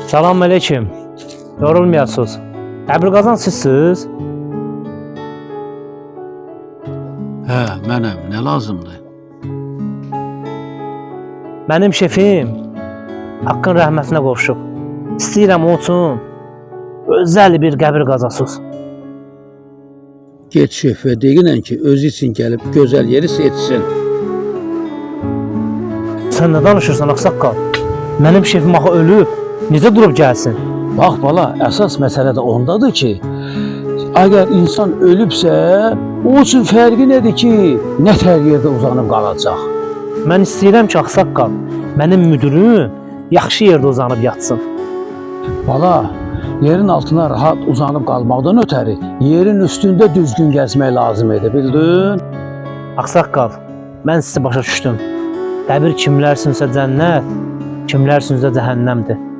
Salam aleyküm. Yorulmayasınız. Qəbir qazan sizsiniz? Hə, mənəm, nə lazımdır? Mənim şefim Haqqın rəhmətinə qovuşub. İstəyirəm o üçün özəl bir qəbir qazasınız. Get şefə deyinən ki, özü üçün gəlib gözəl yeri seçsin. Sən nə danışırsan ağsaqqal? Mənim şefim axı ölüb. Necə durub gəlsin? Bax bala, əsas məsələ də ondadır ki, əgər insan ölübsə, o üçün fərqi nədir ki, nə tər yerdə uzanıb qalacaq? Mən istəyirəm ki, ağsaqqal, mənim müdürüm yaxşı yerdə uzanıb yatsın. Bala, yerin altına rahat uzanıb qalmaqdan ötəri, yerin üstündə düzgün gəzmək lazım edir, bildin? Ağsaqqal, mən sizi başa düşdüm. Qəbir kimlər üçünsə cənnət, kimlər üçünsə cəhənnəmdir.